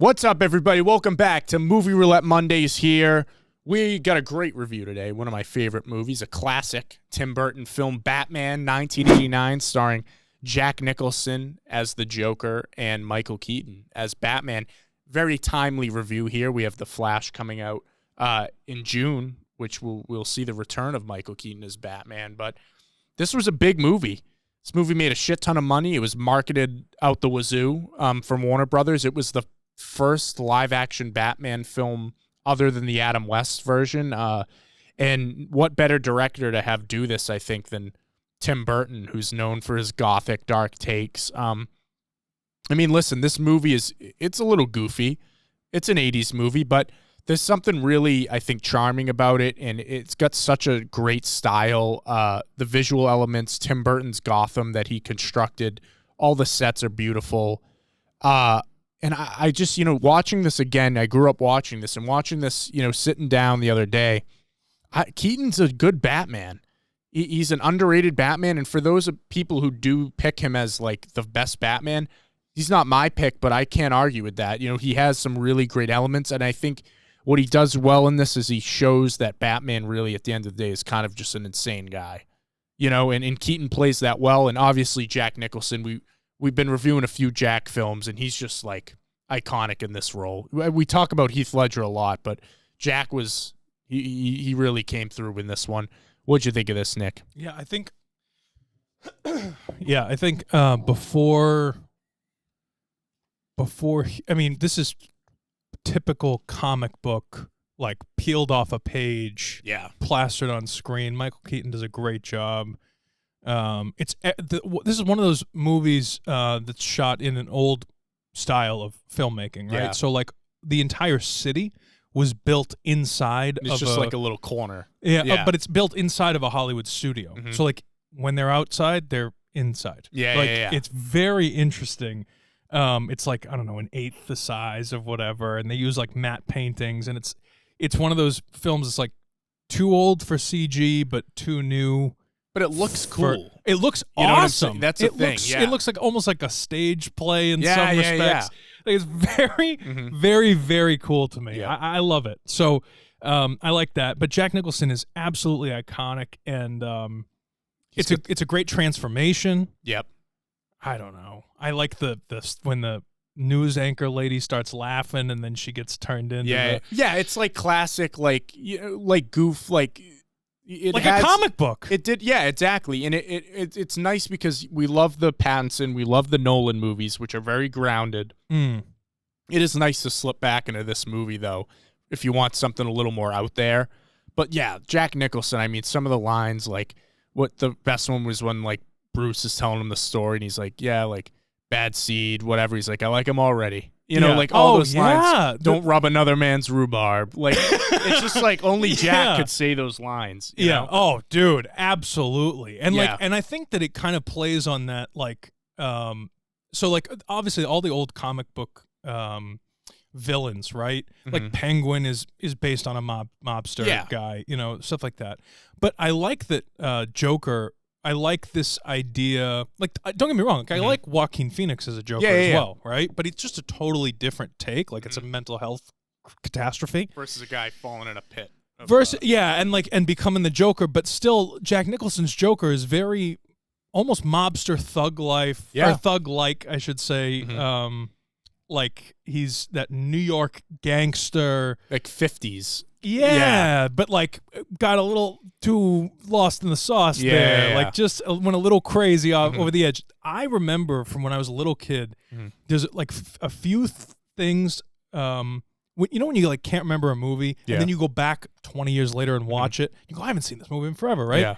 What's up, everybody? Welcome back to Movie Roulette Mondays here. We got a great review today. One of my favorite movies, a classic Tim Burton film, Batman 1989, starring Jack Nicholson as the Joker and Michael Keaton as Batman. Very timely review here. We have The Flash coming out in June, which we'll see the return of Michael Keaton as Batman. But this was a big movie. This movie made a shit ton of money. It was marketed out the wazoo from Warner Brothers. It was the first live-action Batman film other than the Adam West version. And what better director to have do this, I think, than Tim Burton, who's known for his gothic, dark takes. I mean, listen, this movie it's a little goofy. It's an 80s movie, but there's something really, I think, charming about it, and it's got such a great style. The visual elements, Tim Burton's Gotham that he constructed, all the sets are beautiful. And I just, watching this again, I grew up watching this, and watching this, sitting down the other day, Keaton's a good Batman. He's an underrated Batman, and for those people who do pick him as, like, the best Batman, he's not my pick, but I can't argue with that. He has some really great elements, and I think what he does well in this is he shows that Batman really, at the end of the day, is kind of just an insane guy. And Keaton plays that well, and obviously Jack Nicholson, We've been reviewing a few Jack films, and he's just, like, iconic in this role. We talk about Heath Ledger a lot, but Jack was he really came through in this one. What'd you think of this, Nick? Yeah, I think before I mean, this is typical comic book, like, peeled off a page, plastered on screen. Michael Keaton does a great job. This is one of those movies that's shot in an old style of filmmaking, right? Yeah. So, like, the entire city was built inside It's just like a little corner. Yeah, but it's built inside of a Hollywood studio. Mhm. So, like, when they're outside, they're inside. Yeah. It's very interesting. It's like, I don't know, an eighth the size of whatever, and they use, like, matte paintings, and it's one of those films that's, like, too old for CG but too new. But it looks cool. It looks You know what I'm saying? awesome. That's the thing. It looks like almost like a stage play in some respects. Yeah. Like, it's very, very, very cool to me. Yeah. I love it. So I like that. But Jack Nicholson is absolutely iconic, and it's a great transformation. Yep. I don't know. I like the when the news anchor lady starts laughing and then she gets turned into It's like classic, like goof, like. Like a comic book. It did, yeah, exactly. And it's nice because we love the Pattinson, we love the Nolan movies, which are very grounded. Mm. It is nice to slip back into this movie, though, if you want something a little more out there. But yeah, Jack Nicholson, I mean, some of the lines, like, what the best one was when, like, Bruce is telling him the story, and he's like, yeah, like, bad seed, whatever. He's like, I like him already. Like, all those lines, don't rub another man's rhubarb. Like, it's just like only Jack could say those lines. You know? Oh, dude, absolutely. And and I think that it kind of plays on that, like, so, like, obviously all the old comic book villains, right? Mhm. Like, Penguin is based on a mobster guy, stuff like that. But I like that Joker. I like this idea. Like, don't get me wrong. Like, I like Joaquin Phoenix as a Joker as well, right? But it's just a totally different take. Like, it's a mental health catastrophe versus a guy falling in a pit. And becoming the Joker. But still, Jack Nicholson's Joker is very almost mobster thug life, or thug-like, I should say. Like, he's that New York gangster, like 50s. Yeah, but, like, got a little too lost in the sauce there. Like, just went a little crazy over the edge. I remember from when I was a little kid, there's, like, a few things, when you, like, can't remember a movie, and then you go back 20 years later and watch it, you go, I haven't seen this movie in forever, right? Yeah.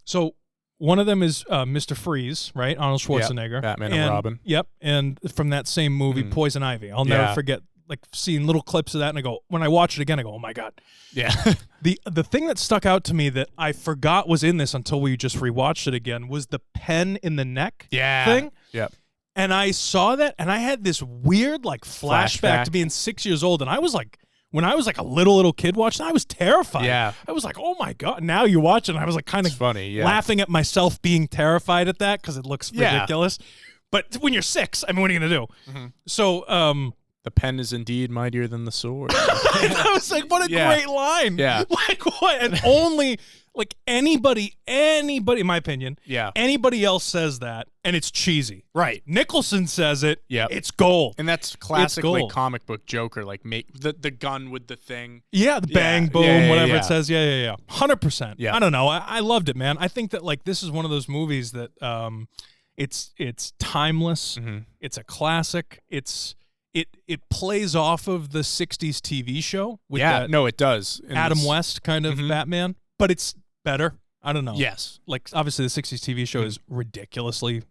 So one of them is Mr. Freeze, right? Arnold Schwarzenegger. Batman and Robin. Yep, and from that same movie, Poison Ivy. I'll never forget, like, seeing little clips of that, and I go, when I watch it again, I go, oh my God. Yeah. The thing that stuck out to me that I forgot was in this until we just rewatched it again was the pen in the neck thing. Yep. And I saw that, and I had this weird, like, flashback to being 6 years old, and I was like, when I was like a little kid watching, I was terrified. Yeah. I was like, oh my God. Now you watch it, and I was like kind of funny, laughing at myself being terrified at that because it looks ridiculous. But when you're 6, I mean, what are you going to do? So, The pen is indeed mightier than the sword. I was like, what a great line. Yeah. Like what? And only like anybody, in my opinion, anybody else says that, and it's cheesy. Right. Nicholson says it. Yeah. It's gold. And that's classic like comic book Joker, like make the gun with the thing. Yeah, the bang, boom, whatever yeah. it says. Yeah. 100%. Yeah. I don't know. I loved it, man. I think that like this is one of those movies that it's timeless. Mm-hmm. It's a classic. It plays off of the 60s TV show with that it does. Adam West kind of Batman, but it's better. I don't know. Yes. Like obviously the 60s TV show is ridiculously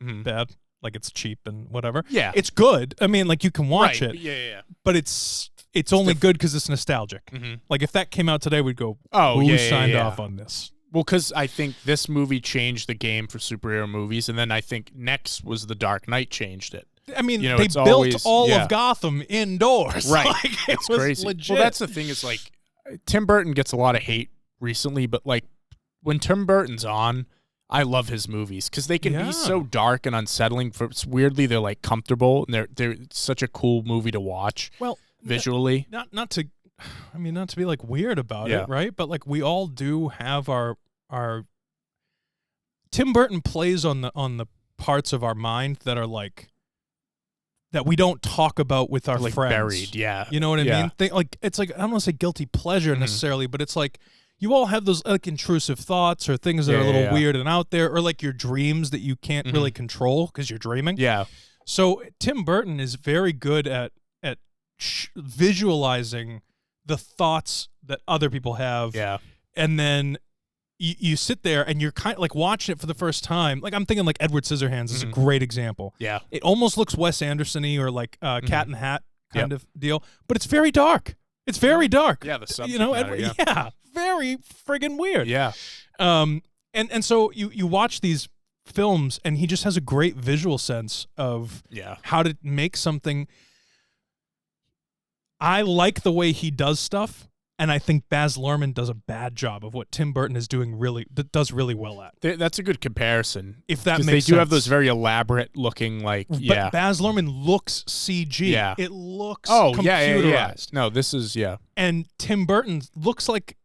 bad. Like it's cheap and whatever. Yeah. It's good. I mean, like you can watch it. Yeah. But it's only good because it's nostalgic. Mm-hmm. Like if that came out today, we'd go, oh, who signed off on this? Well, because I think this movie changed the game for superhero movies, and then I think next was The Dark Knight changed it. I mean, You know, they it's built always- all yeah. of Gotham indoors. Right. Like, it It's was crazy. legit. Well, that's the thing is like Tim Burton gets a lot of hate recently, but like when Tim Burton's on, I love his movies because they can be so dark and unsettling. Weirdly, they're like comfortable and they're such a cool movie to watch. Well, visually, not to be like weird about it, right? But like we all do have our Tim Burton plays on the parts of our mind that are like that we don't talk about with our like friends. buried. Yeah, you know what I mean? Like it's like I don't want to say guilty pleasure necessarily, but it's like you all have those like intrusive thoughts or things that are a little weird and out there, or like your dreams that you can't really control because you're dreaming. Yeah. So Tim Burton is very good at visualizing the thoughts that other people have. Yeah. And then you sit there and you're kind of like watching it for the first time. Like I'm thinking like Edward Scissorhands is a great example. Yeah. It almost looks Wes Anderson-y or like Cat in the Hat kind of deal, but it's very dark. It's very dark. Yeah, the subject matter, very friggin' weird. Yeah. And so you watch these films and he just has a great visual sense of how to make something. I like the way he does stuff, and I think Baz Luhrmann does a bad job of what Tim Burton is doing does really well at. That's a good comparison. If that makes sense. They do have those very elaborate looking like But Baz Luhrmann looks CG. Yeah. It looks computerized. Yeah. No, this is And Tim Burton looks like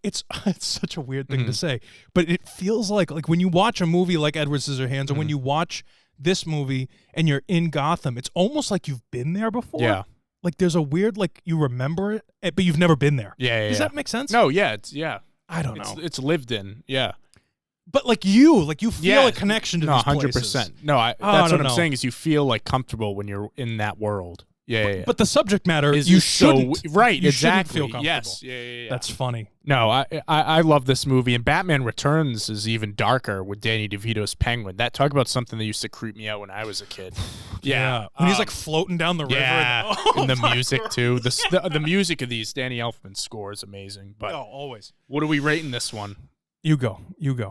it's such a weird thing to say, but it feels like when you watch a movie like Edward Scissorhands or when you watch this movie and you're in Gotham, it's almost like you've been there before. Yeah. Like there's a weird you remember it, but you've never been there. Yeah. Does that make sense? No, yeah, I don't know. It's lived in. Yeah. But you feel a connection to these 100%. places. No, that's what I'm saying is you feel like comfortable when you're in that world. Yeah. But the subject matter is you shouldn't. Right, you exactly. Shouldn't feel comfortable. Yes. Yeah. That's funny. No, I love this movie, and Batman Returns is even darker with Danny DeVito's Penguin. That talk about something that used to creep me out when I was a kid. Yeah. When he's like floating down the river. Yeah. And the music too. The music of these Danny Elfman score is amazing. But always. What are we rating this one? You go.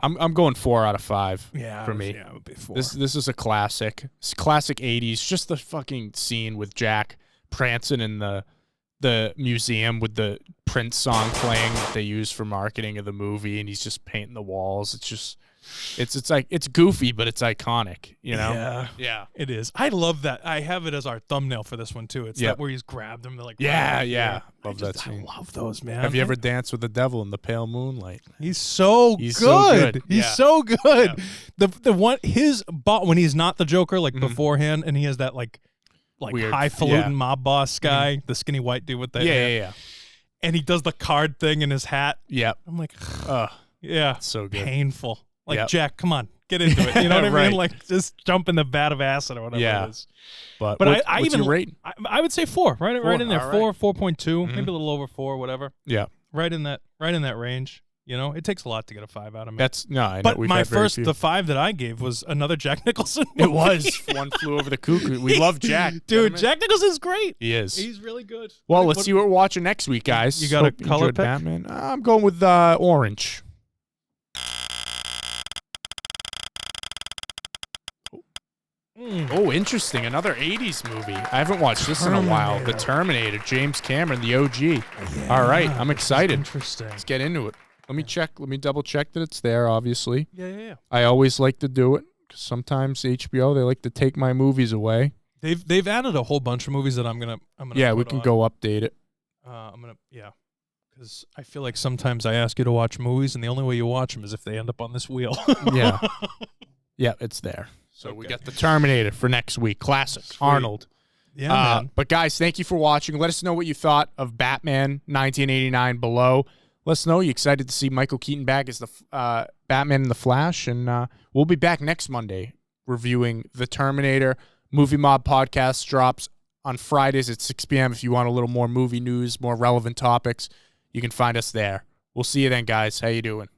I'm going 4 out of 5. Yeah, for me. Yeah, it would be 4. This is a classic. It's classic 80s. Just the fucking scene with Jack prancing in the museum with the Prince song playing that they use for marketing of the movie, and he's just painting the walls. It's just it's goofy, but it's iconic, you know? Yeah, it is. I love that. I have it as our thumbnail for this one too. It's that where he's grabbed him. They're like, yeah. Love that scene. I love those, man. Have you ever danced with the devil in the pale moonlight? He's so good. He's so good. The one when he's not the Joker, like beforehand, and he has that like weird, highfalutin mob boss guy, the skinny white dude with that hair. Yeah. And he does the card thing in his hat. Yep. I'm like, so good. Painful. Like, Jack, come on, get into it. You know what I mean? Like, just jump in the vat of acid or whatever it is. But I what's even your rate? I would say 4. Right in there. Right. 4.2, maybe a little over 4, whatever. Yeah. Right in that range. You know, it takes a lot to get a 5 out of me. I know. But my the 5 that I gave was another Jack Nicholson movie. It was One Flew Over the Cuckoo. We love Jack. Dude, Jack Nicholson's great. He is. He's really good. Well, let's see what we're watching next week, guys. You got a color pick? Batman. I'm going with orange. Oh, interesting. Another 80s movie. I haven't watched this in a while. The Terminator, James Cameron, the OG. Yeah, all right, I'm excited. Interesting. Let's get into it. Let me double check that it's there, obviously. Yeah. I always like to do it because sometimes HBO, they like to take my movies away. They've added a whole bunch of movies that I'm gonna Yeah, we put can on. go update it. Because I feel like sometimes I ask you to watch movies, and the only way you watch them is if they end up on this wheel. Yeah. Yeah, it's there. So we got the Terminator for next week. Classic. Sweet. Arnold. Yeah, man. But guys, thank you for watching. Let us know what you thought of Batman 1989 below. Let us know. You excited to see Michael Keaton back as the Batman in the Flash? And we'll be back next Monday reviewing The Terminator. Movie Mob podcast drops on Fridays at 6 p.m. If you want a little more movie news, more relevant topics, you can find us there. We'll see you then, guys. How you doing?